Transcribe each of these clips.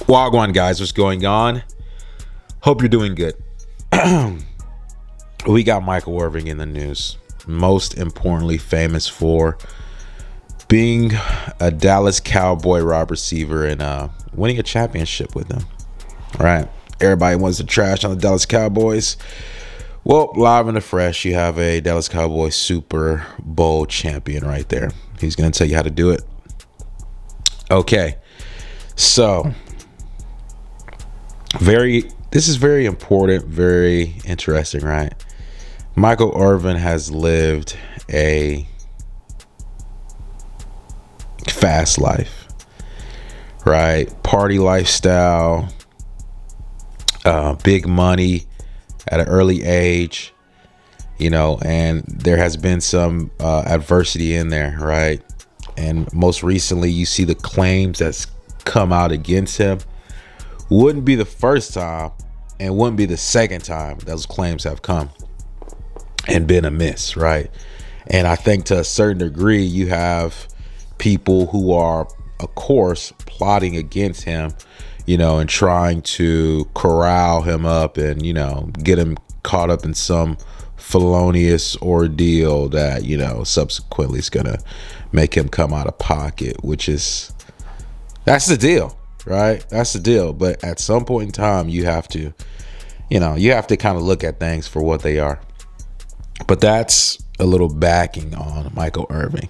Wagwan guys, what's going on? Hope you're doing good. We got Michael Irvin in the news. Most importantly, famous for being a Dallas Cowboy wide receiver and winning a championship with them. All right. Everybody wants to trash on the Dallas Cowboys. Well, live and fresh, you have a Dallas Cowboys Super Bowl champion right there. He's going to tell you how to do it. Okay. So, this is very important, very interesting, right? Michael Irvin has lived a fast life, right? Party lifestyle, big money at an early age, and there has been some adversity in there, right? And most recently, you see the claims that's come out against him. Wouldn't be the first time and wouldn't be the second time those claims have come and been amiss, right? And I think to a certain degree, you have people who are, of course, plotting against him, and trying to corral him up and, get him caught up in some felonious ordeal that, subsequently is going to make him come out of pocket, that's the deal, right? That's the deal. But at some point in time, you have to kind of look at things for what they are. But that's a little backing on Michael Irvin.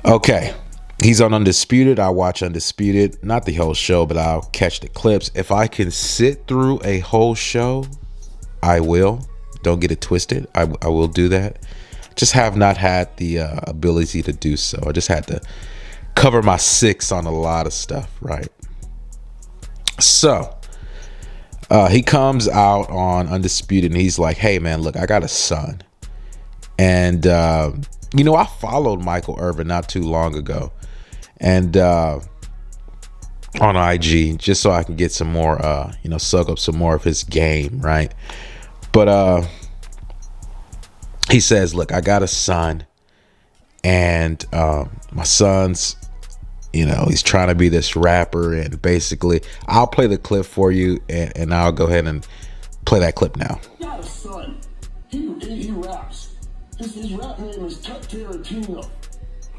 Okay. He's on Undisputed. I watch Undisputed, not the whole show, but I'll catch the clips. If I can sit through a whole show, I will. Don't get it twisted. I will do that. Just have not had the ability to do so. I just had to cover my six on a lot of stuff, right? So he comes out on Undisputed and he's like, hey man, look, I got a son. And I followed Michael Irvin not too long ago, and on IG, just so I can get some more, suck up some more of his game, right? But he says, look, I got a son, and my son's, he's trying to be this rapper, and basically, I'll play the clip for you, and I'll go ahead and play that clip now. I got a son. He raps. His rap name is Tut Tarantino.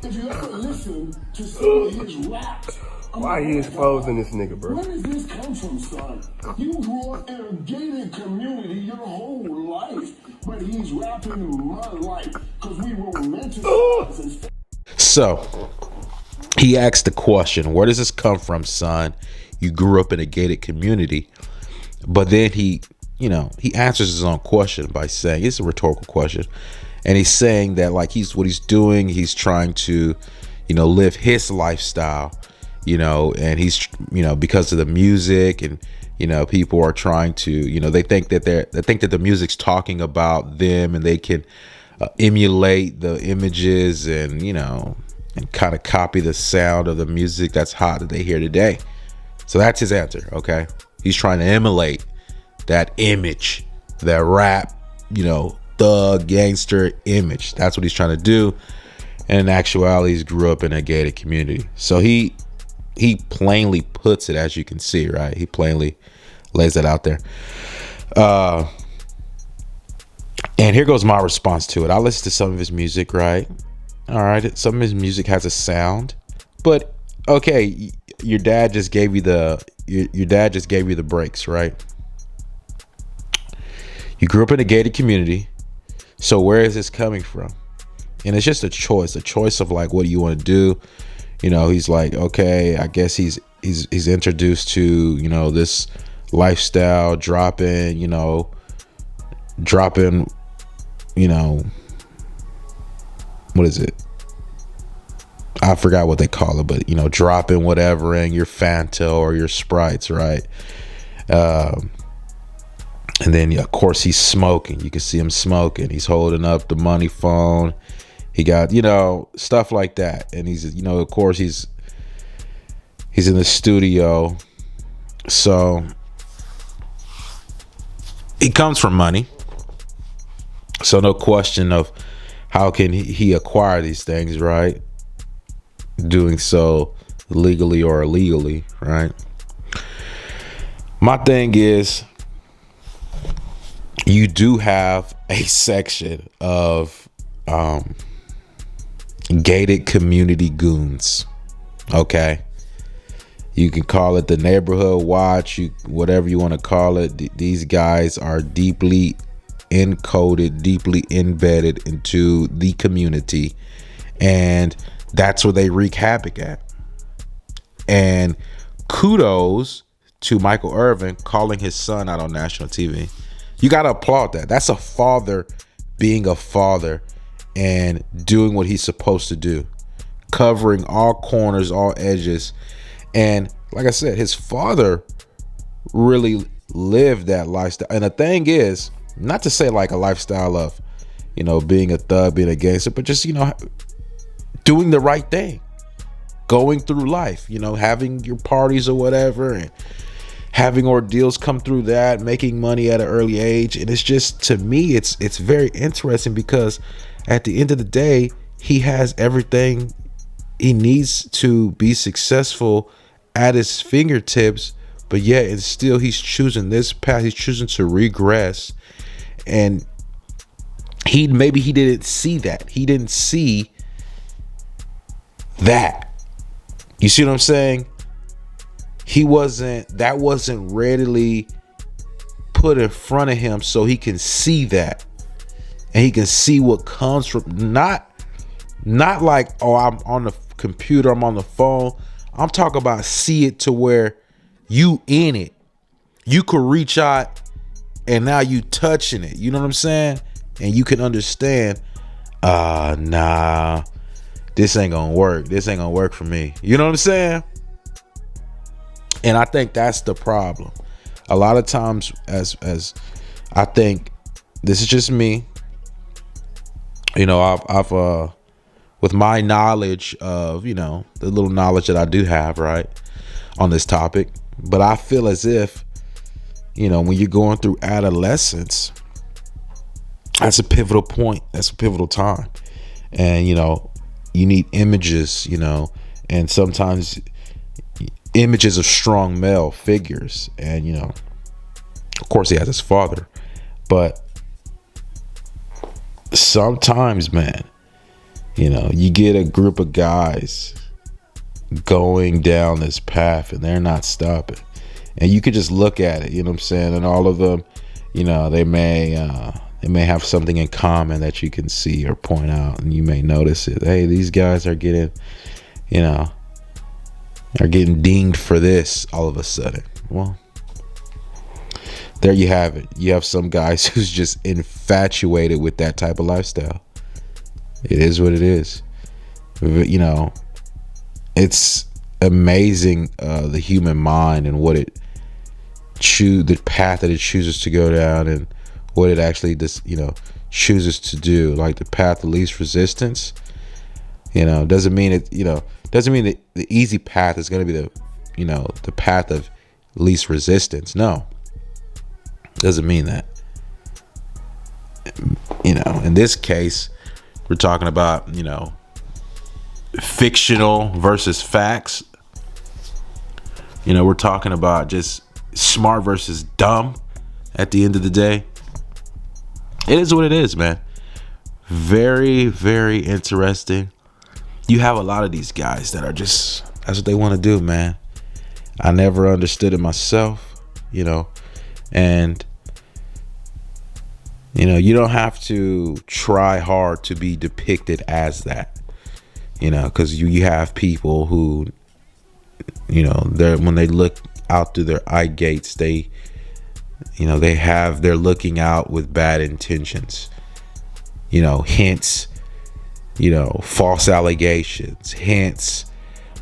If you ever listen to some of his raps, why are you exposing this nigga, bro? Where does this come from, son? You grew up in a gated community your whole life, but he's rapping my life because we romanticize and So he asked the question, where does this come from, son? You grew up in a gated community. But then he answers his own question by saying, it's a rhetorical question. And he's saying that what he's doing, he's trying to, live his lifestyle, and he's, because of the music and, people are trying to, they think that the music's talking about them and they can emulate the images and, and kind of copy the sound of the music that's hot that they hear today. So that's his answer. Okay. He's trying to emulate that image, that rap, thug gangster image. That's what he's trying to do. And in actuality, he grew up in a gated community. So he plainly puts it, as you can see, right? He plainly lays that out there. And here goes my response to it. I listen to some of his music, right? All right. Some of his music has a sound, but okay, your dad just gave you the breaks, right? You grew up in a gated community. So where is this coming from? And it's just a choice of like, what do you want to do? He's like, okay, I guess he's introduced to, this lifestyle, dropping, what is it? I forgot what they call it, but dropping whatever in your Fanta or your Sprites, right? And then, of course, he's smoking. You can see him smoking. He's holding up the money phone. He got, stuff like that. And he's, of course, he's in the studio. So he comes from money. So no question of how can he acquire these things, right? Doing so legally or illegally, right? My thing is, you do have a section of gated community goons. Okay, you can call it the neighborhood watch, whatever you want to call it. These guys are deeply encoded, deeply embedded into the community, and that's where they wreak havoc at. And kudos to Michael Irvin calling his son out on national TV. You got to applaud that. That's a father being a father and doing what he's supposed to do, covering all corners, all edges. And like I said, his father really lived that lifestyle. And the thing is, not to say like a lifestyle of, being a thug, being a gangster, but just, doing the right thing, going through life, having your parties or whatever, and having ordeals come through that, making money at an early age. And it's just, to me, it's very interesting, because at the end of the day, he has everything he needs to be successful at his fingertips, but yet and still he's choosing this path. He's choosing to regress. And maybe he didn't see that. He didn't see that. You see what I'm saying? That wasn't readily put in front of him, so he can see that, and he can see what comes from, not like, oh, I'm on the computer, I'm on the phone. I'm talking about see it to where you in it. You could reach out and now you touching it. You know what I'm saying? And you can understand, nah, this ain't gonna work. This ain't gonna work for me. You know what I'm saying? And I think that's the problem. A lot of times, as I think, this is just me. I've with my knowledge of, the little knowledge that I do have, right, on this topic. But I feel as if, when you're going through adolescence, that's a pivotal point. That's a pivotal time. And, you need images, and sometimes images of strong male figures. And, of course he has his father, but sometimes, man, you get a group of guys going down this path and they're not stopping. And you could just look at it, you know what I'm saying? And all of them, they may have something in common that you can see or point out, and you may notice it. Hey, these guys are getting, are getting dinged for this all of a sudden. Well, there you have it. You have some guys who's just infatuated with that type of lifestyle. It is what it is. It's amazing, the human mind and what the path that it chooses to go down, and what it actually does, chooses to do. Like the path of least resistance, doesn't mean it, doesn't mean that the easy path is going to be the path of least resistance. No, doesn't mean that. In this case, we're talking about, fictional versus facts. We're talking about just smart versus dumb at the end of the day. It is what it is, man. Very, very interesting. You have a lot of these guys that are just, that's what they want to do, man. I never understood it myself, and you don't have to try hard to be depicted as that, because you have people who, when they look out through their eye gates, they're looking out with bad intentions, hence, false allegations, hence,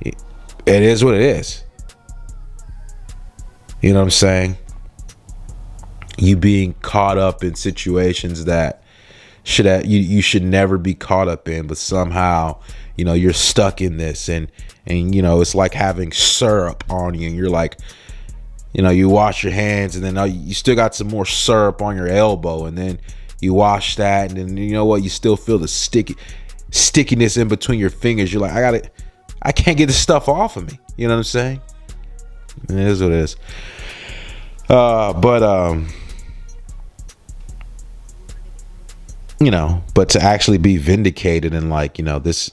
it is what it is. You know what I'm saying? You being caught up in situations that you should never be caught up in, but somehow, you're stuck in this, and it's like having syrup on you, and you're like, you wash your hands, and then you still got some more syrup on your elbow, and then you wash that, and then you still feel the stickiness in between your fingers. You're like, I can't get this stuff off of me. You know what I'm saying? And it is what it is. But you know, but to actually be vindicated and like, you know, this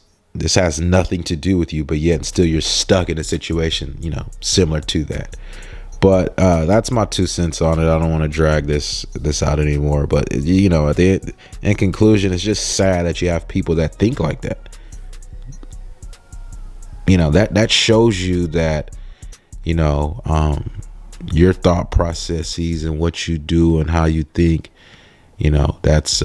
has nothing to do with you, but yet still you're stuck in a situation, you know, similar to that. But that's my 2 cents on it. I don't want to drag this out anymore. But you know, in conclusion, it's just sad that you have people that think like that. You know, that shows you that, you know, your thought processes and what you do and how you think, you know, that's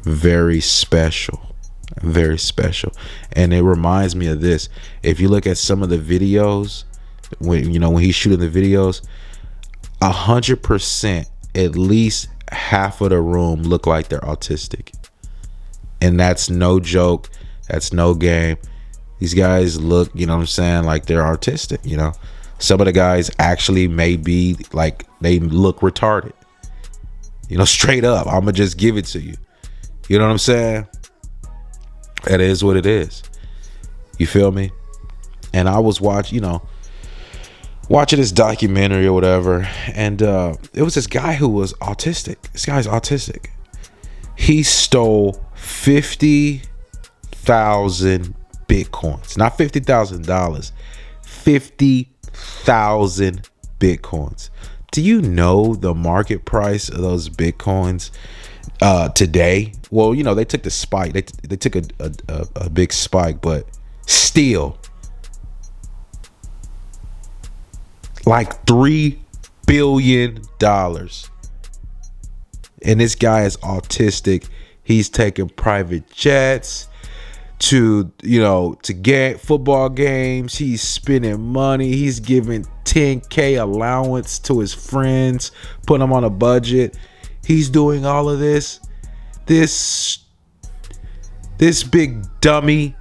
very special. Very special. And it reminds me of this. If you look at some of the videos, when he's shooting the videos, 100%, at least half of the room look like they're autistic. And that's no joke. That's no game. These guys look, you know what I'm saying, like they're artistic, you know. Some of the guys actually may be like, they look retarded. You know, straight up. I'm going to just give it to you. You know what I'm saying? That is what it is. You feel me? And I was watching this documentary or whatever. And it was this guy who was autistic. This guy's autistic. He stole 50,000 Bitcoins. Not $50,000. 50,000 Bitcoins. Do you know the market price of those Bitcoins today? Well, you know, they took the spike. They took a big spike, but still like $3 billion. And this guy is autistic. He's taking private jets to get football games. He's spending money. He's giving 10K allowance to his friends, putting them on a budget. He's doing all of this. This big dummy,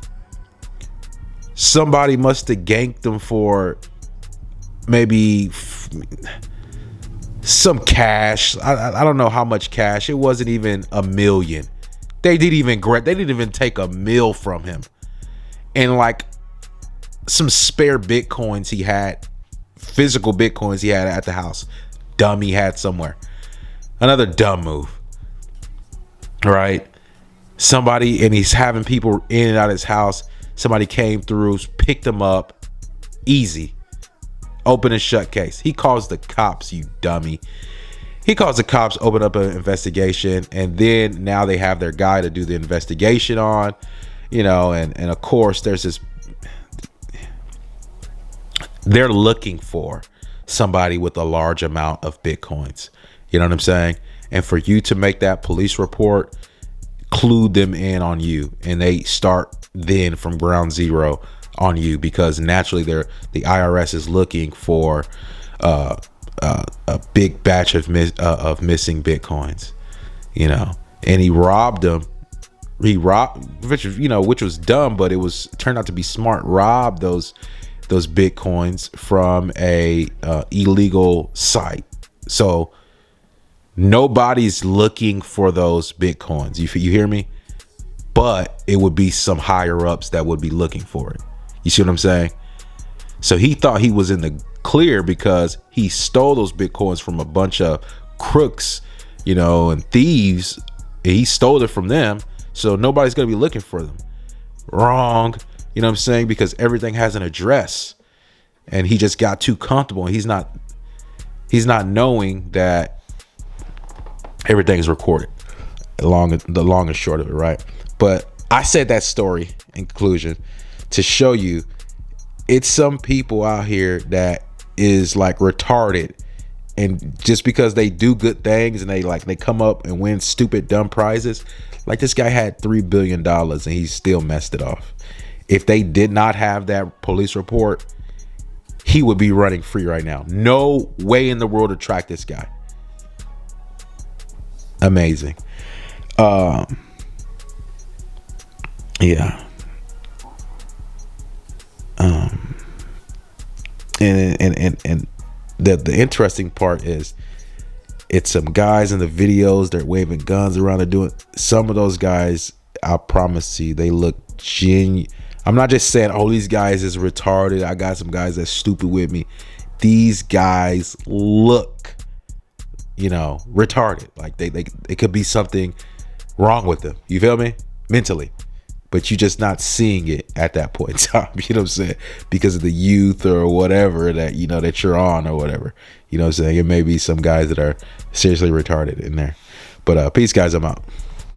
somebody must have ganked him for maybe some cash. I don't know how much cash. It wasn't even $1 million. They didn't even take $1 million from him. And like some spare Bitcoins he had, physical Bitcoins he had at the house. Dummy had somewhere. Another dumb move. Right? Somebody, and he's having people in and out of his house. Somebody came through, picked him up. Easy. Open and shut case. He calls the cops, you dummy. He calls the cops, open up an investigation, and then now they have their guy to do the investigation on, you know, and of course there's this, they're looking for somebody with a large amount of Bitcoins. You know what I'm saying? And for you to make that police report, clue them in on you, and they start then from ground zero on you, because naturally the IRS is looking for a big batch of missing Bitcoins, you know. And he robbed them. Which was dumb, but it turned out to be smart. Robbed those Bitcoins from a illegal site. So nobody's looking for those Bitcoins. You hear me? But it would be some higher ups that would be looking for it. You see what I'm saying? So he thought he was in the clear because he stole those Bitcoins from a bunch of crooks, you know, and thieves. And he stole it from them. So nobody's going to be looking for them. Wrong. You know what I'm saying? Because everything has an address. And he just got too comfortable. He's not knowing that everything is recorded. The long and short of it, right? But I said that story in conclusion to show you it's some people out here that is like retarded, and just because they do good things and they come up and win stupid dumb prizes, like this guy had $3 billion and he still messed it off. If they did not have that police report, he would be running free right now. No way in the world to track this guy. Amazing. Yeah. And the interesting part is it's some guys in the videos, they're waving guns around, they're doing, some of those guys, I promise you, they look genuine. I'm not just saying, oh, these guys is retarded. I got some guys that's stupid with me. These guys look retarded. Like they it could be something wrong with them. You feel me? Mentally. But you just not seeing it at that point in time. You know what I'm saying? Because of the youth or whatever that, that you're on or whatever. You know what I'm saying? It may be some guys that are seriously retarded in there. But peace, guys. I'm out.